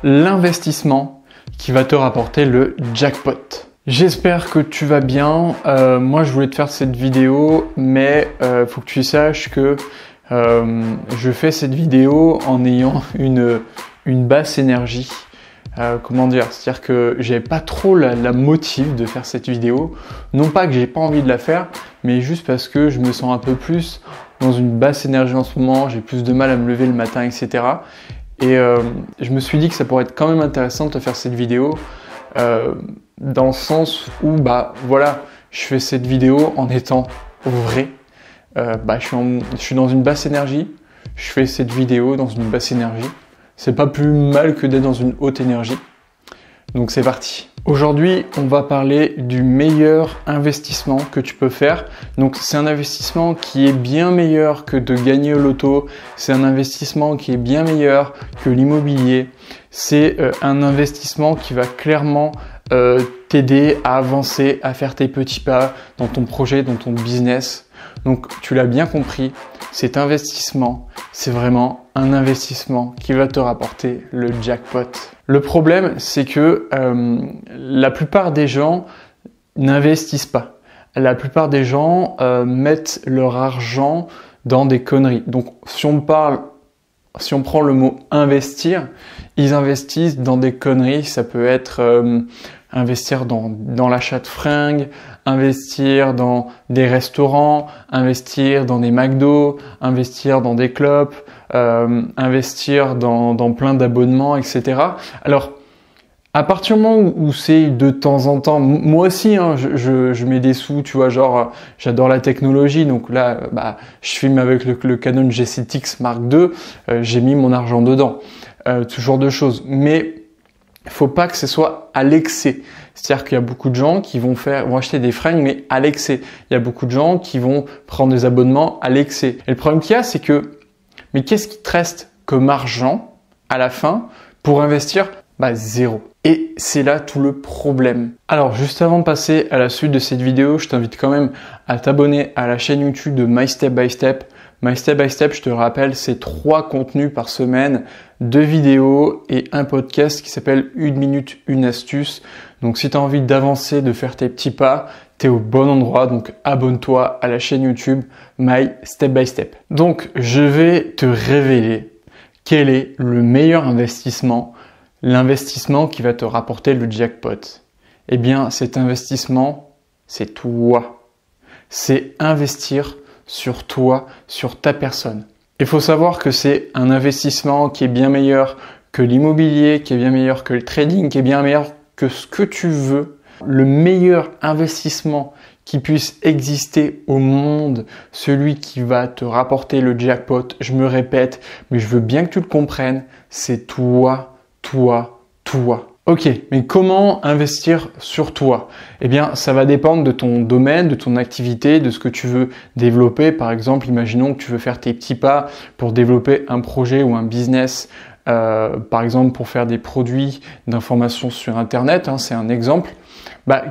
l'investissement qui va te rapporter le jackpot. J'espère que tu vas bien. Moi, je voulais te faire cette vidéo, mais faut que tu saches que je fais cette vidéo en ayant une basse énergie. Comment dire? C'est-à-dire que j'ai pas trop la motive de faire cette vidéo. Non pas que j'ai pas envie de la faire, mais juste parce que je me sens un peu plus dans une basse énergie en ce moment. J'ai plus de mal à me lever le matin, etc. Et je me suis dit que ça pourrait être quand même intéressant de te faire cette vidéo dans le sens où, voilà, je fais cette vidéo en étant vrai. Je suis dans une basse énergie, je fais cette vidéo dans une basse énergie. C'est pas plus mal que d'être dans une haute énergie. Donc c'est parti. Aujourd'hui, on va parler du meilleur investissement que tu peux faire. Donc c'est un investissement qui est bien meilleur que de gagner au loto. C'est un investissement qui est bien meilleur que l'immobilier. C'est un investissement qui va clairement t'aider à avancer, à faire tes petits pas dans ton projet, dans ton business. Donc tu l'as bien compris, cet investissement, c'est vraiment un investissement qui va te rapporter le jackpot. Le problème, c'est que la plupart des gens n'investissent pas. La plupart des gens mettent leur argent dans des conneries. Donc si on prend le mot investir, ils investissent dans des conneries. Ça peut être investir dans l'achat de fringues, investir dans des restaurants, investir dans des McDo, investir dans des clubs, investir dans plein d'abonnements, etc. Alors, à partir du moment où c'est de temps en temps, moi aussi, je mets des sous, tu vois, genre, j'adore la technologie, donc là, je filme avec le Canon G7X Mark II, j'ai mis mon argent dedans, ce genre de choses. Mais il faut pas que ce soit à l'excès. C'est-à-dire qu'il y a beaucoup de gens qui vont acheter des fringues, mais à l'excès. Il y a beaucoup de gens qui vont prendre des abonnements à l'excès. Et le problème qu'il y a, c'est que, mais qu'est-ce qui te reste comme argent à la fin pour investir? Zéro. Et c'est là tout le problème. Alors, juste avant de passer à la suite de cette vidéo, je t'invite quand même à t'abonner à la chaîne YouTube de My Step by Step. My Step by Step, je te le rappelle, c'est 3 contenus par semaine, 2 vidéos et un podcast qui s'appelle 1 minute, 1 astuce. Donc si tu as envie d'avancer, de faire tes petits pas, tu es au bon endroit. Donc abonne-toi à la chaîne YouTube My Step by Step. Donc je vais te révéler quel est le meilleur investissement, l'investissement qui va te rapporter le jackpot. Eh bien cet investissement, c'est toi. C'est investir sur toi, sur ta personne. Il faut savoir que c'est un investissement qui est bien meilleur que l'immobilier, qui est bien meilleur que le trading, qui est bien meilleur que ce que tu veux. Le meilleur investissement qui puisse exister au monde, celui qui va te rapporter le jackpot, je me répète, mais je veux bien que tu le comprennes, c'est toi, toi, toi. Ok, mais comment investir sur toi? Eh bien, ça va dépendre de ton domaine, de ton activité, de ce que tu veux développer. Par exemple, imaginons que tu veux faire tes petits pas pour développer un projet ou un business, par exemple pour faire des produits d'information sur Internet, c'est un exemple.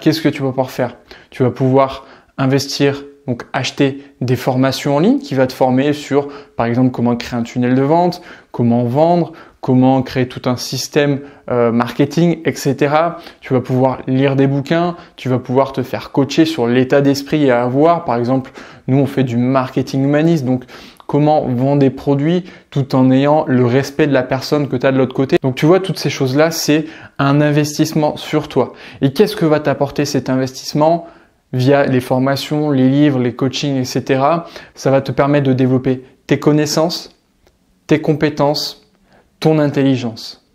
Qu'est-ce que tu vas pouvoir faire? Tu vas pouvoir investir, donc acheter des formations en ligne qui va te former sur, par exemple, comment créer un tunnel de vente, comment vendre, comment créer tout un système marketing, etc. Tu vas pouvoir lire des bouquins, tu vas pouvoir te faire coacher sur l'état d'esprit à avoir. Par exemple, nous, on fait du marketing humaniste, donc comment vendre des produits tout en ayant le respect de la personne que tu as de l'autre côté. Donc tu vois, toutes ces choses-là, c'est un investissement sur toi. Et qu'est-ce que va t'apporter cet investissement via les formations, les livres, les coachings, etc. Ça va te permettre de développer tes connaissances, tes compétences, ton intelligence.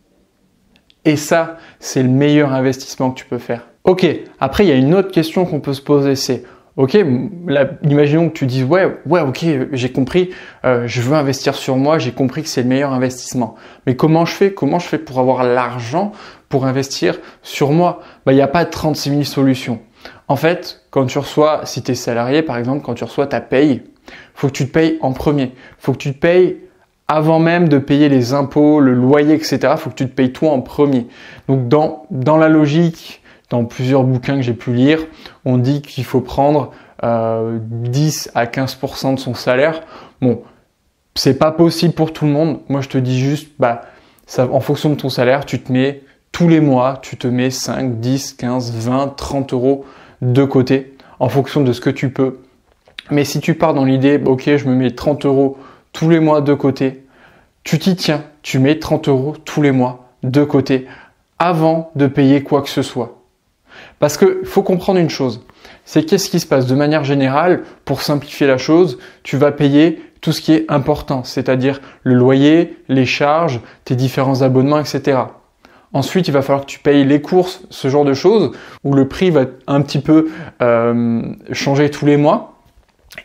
Et ça, c'est le meilleur investissement que tu peux faire. Ok, après, il y a une autre question qu'on peut se poser, c'est ok, imaginons que tu dises ouais, ok, j'ai compris, je veux investir sur moi, j'ai compris que c'est le meilleur investissement. Mais comment je fais pour avoir l'argent pour investir sur moi? Il n'y a pas 36 000 solutions. En fait, quand tu reçois, si tu es salarié par exemple, quand tu reçois ta paye, faut que tu te payes en premier. Faut que tu te payes avant même de payer les impôts, le loyer, etc. Faut que tu te payes toi en premier. Donc dans la logique, dans plusieurs bouquins que j'ai pu lire, on dit qu'il faut prendre 10 à 15% de son salaire. Bon, c'est pas possible pour tout le monde. Moi, je te dis juste, en fonction de ton salaire, tu te mets tous les mois, tu te mets 5, 10, 15, 20, 30 euros de côté en fonction de ce que tu peux. Mais si tu pars dans l'idée, ok, je me mets 30 euros tous les mois de côté, tu t'y tiens, tu mets 30 euros tous les mois de côté avant de payer quoi que ce soit. Parce qu'il faut comprendre une chose, c'est qu'est-ce qui se passe de manière générale, pour simplifier la chose, tu vas payer tout ce qui est important, c'est-à-dire le loyer, les charges, tes différents abonnements, etc. Ensuite, il va falloir que tu payes les courses, ce genre de choses, où le prix va un petit peu changer tous les mois.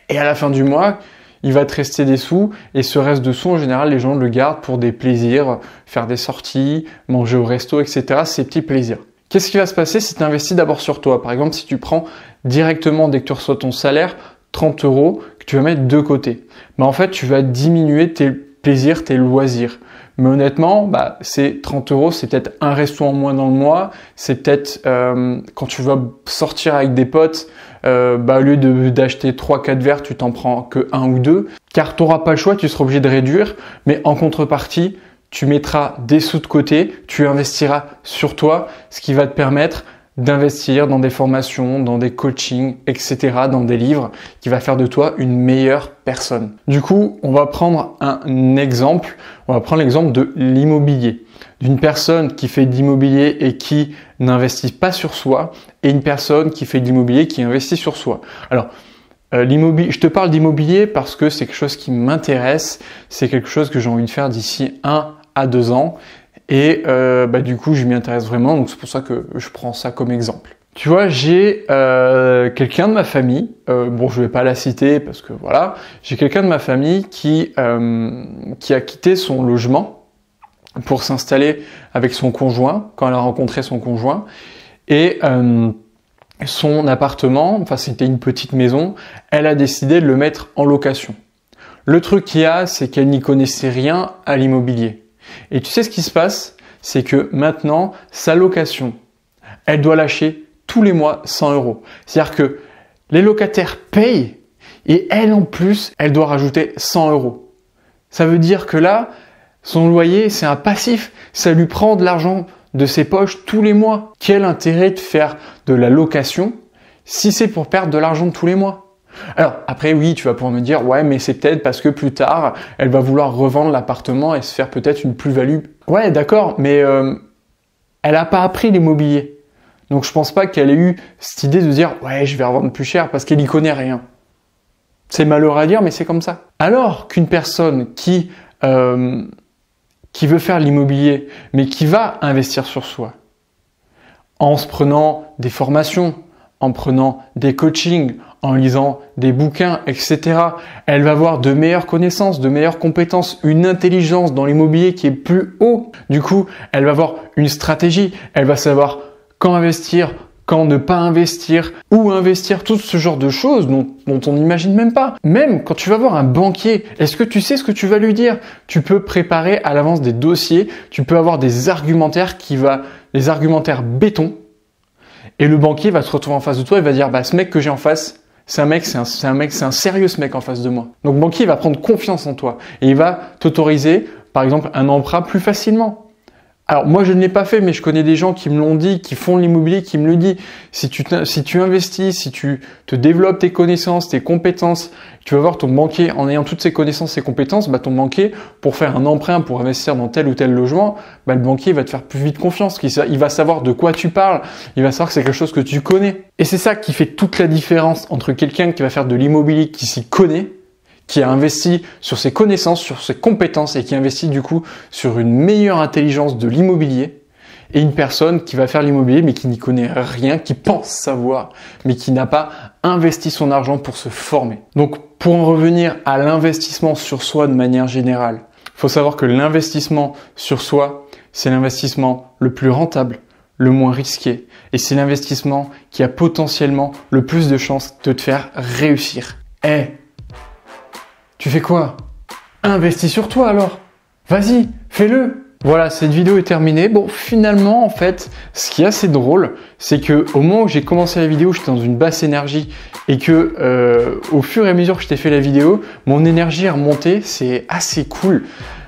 Et à la fin du mois, il va te rester des sous. Et ce reste de sous, en général, les gens le gardent pour des plaisirs, faire des sorties, manger au resto, etc. Ces petits plaisirs. Qu'est-ce qui va se passer si tu investis d'abord sur toi? Par exemple, si tu prends directement, dès que tu reçois ton salaire, 30 euros que tu vas mettre de côté. En fait, tu vas diminuer tes plaisirs, tes loisirs. Mais honnêtement, c'est 30 euros, c'est peut-être un resto en moins dans le mois. C'est peut-être quand tu vas sortir avec des potes, au lieu d'acheter 3-4 verres, tu t'en prends que 1 ou 2. Car tu n'auras pas le choix, tu seras obligé de réduire. Mais en contrepartie, tu mettras des sous de côté, tu investiras sur toi, ce qui va te permettre d'investir dans des formations, dans des coachings, etc., dans des livres, qui va faire de toi une meilleure personne. Du coup, on va prendre un exemple. On va prendre l'exemple de l'immobilier. D'une personne qui fait de l'immobilier et qui n'investit pas sur soi, et une personne qui fait de l'immobilier qui investit sur soi. Alors, je te parle d'immobilier parce que c'est quelque chose qui m'intéresse, c'est quelque chose que j'ai envie de faire d'ici 1 à 2 ans. Et du coup, je m'y intéresse vraiment, donc c'est pour ça que je prends ça comme exemple. Tu vois, j'ai quelqu'un de ma famille, je vais pas la citer parce que voilà, j'ai quelqu'un de ma famille qui a quitté son logement pour s'installer avec son conjoint, quand elle a rencontré son conjoint, et son appartement, enfin c'était une petite maison, elle a décidé de le mettre en location. Le truc qu'il y a, c'est qu'elle n'y connaissait rien à l'immobilier. Et tu sais ce qui se passe, c'est que maintenant, sa location, elle doit lâcher tous les mois 100 euros. C'est-à-dire que les locataires payent et elle, en plus, elle doit rajouter 100 euros. Ça veut dire que là, son loyer, c'est un passif. Ça lui prend de l'argent de ses poches tous les mois. Quel intérêt de faire de la location si c'est pour perdre de l'argent tous les mois? Alors après oui, tu vas pouvoir me dire ouais, mais c'est peut-être parce que plus tard elle va vouloir revendre l'appartement et se faire peut-être une plus-value. Ouais, d'accord, mais elle n'a pas appris l'immobilier. Donc je pense pas qu'elle ait eu cette idée de dire ouais, je vais revendre plus cher parce qu'elle y connaît rien. C'est malheureux à dire, mais c'est comme ça. Alors qu'une personne qui veut faire l'immobilier, mais qui va investir sur soi, en se prenant des formations, en prenant des coachings, en lisant des bouquins, etc. Elle va avoir de meilleures connaissances, de meilleures compétences, une intelligence dans l'immobilier qui est plus haut. Du coup, elle va avoir une stratégie, elle va savoir quand investir, quand ne pas investir, où investir, tout ce genre de choses dont on n'imagine même pas. Même quand tu vas voir un banquier, est-ce que tu sais ce que tu vas lui dire? Tu peux préparer à l'avance des dossiers, tu peux avoir des argumentaires des argumentaires béton, et le banquier va se retrouver en face de toi et va dire ce mec que j'ai en face, c'est un sérieux ce mec en face de moi. Donc le banquier va prendre confiance en toi et il va t'autoriser par exemple un emprunt plus facilement. Alors moi je ne l'ai pas fait, mais je connais des gens qui me l'ont dit, qui font de l'immobilier, qui me le disent. Si tu investis, si tu te développes tes connaissances, tes compétences, tu vas voir ton banquier en ayant toutes ces connaissances et compétences, ton banquier pour faire un emprunt, pour investir dans tel ou tel logement, le banquier va te faire plus vite confiance. Il va savoir de quoi tu parles, il va savoir que c'est quelque chose que tu connais. Et c'est ça qui fait toute la différence entre quelqu'un qui va faire de l'immobilier, qui s'y connaît, qui a investi sur ses connaissances, sur ses compétences et qui investit du coup sur une meilleure intelligence de l'immobilier, et une personne qui va faire l'immobilier mais qui n'y connaît rien, qui pense savoir mais qui n'a pas investi son argent pour se former. Donc pour en revenir à l'investissement sur soi de manière générale, il faut savoir que l'investissement sur soi, c'est l'investissement le plus rentable, le moins risqué, et c'est l'investissement qui a potentiellement le plus de chances de te faire réussir. Tu fais quoi? Investis sur toi alors. Vas-y, fais-le. Voilà, cette vidéo est terminée. Bon, finalement, en fait, ce qui est assez drôle, c'est que au moment où j'ai commencé la vidéo, j'étais dans une basse énergie et que au fur et à mesure que je t'ai fait la vidéo, mon énergie est remontée. C'est assez cool.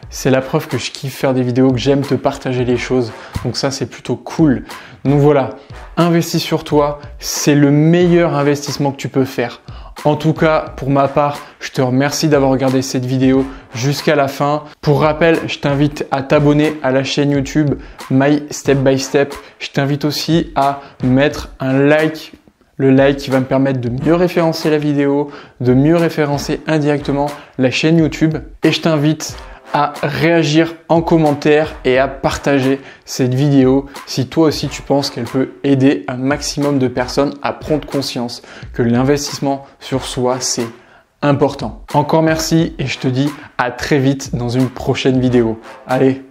c'est la preuve que je kiffe faire des vidéos, que j'aime te partager les choses. Donc ça, c'est plutôt cool. Donc voilà, investis sur toi, c'est le meilleur investissement que tu peux faire. En tout cas, pour ma part, je te remercie d'avoir regardé cette vidéo jusqu'à la fin. Pour rappel, je t'invite à t'abonner à la chaîne YouTube My Step by Step. Je t'invite aussi à mettre un like. Le like qui va me permettre de mieux référencer la vidéo, de mieux référencer indirectement la chaîne YouTube. Et je t'invite à réagir en commentaire et à partager cette vidéo si toi aussi tu penses qu'elle peut aider un maximum de personnes à prendre conscience que l'investissement sur soi, c'est important. Encore merci et je te dis à très vite dans une prochaine vidéo. Allez!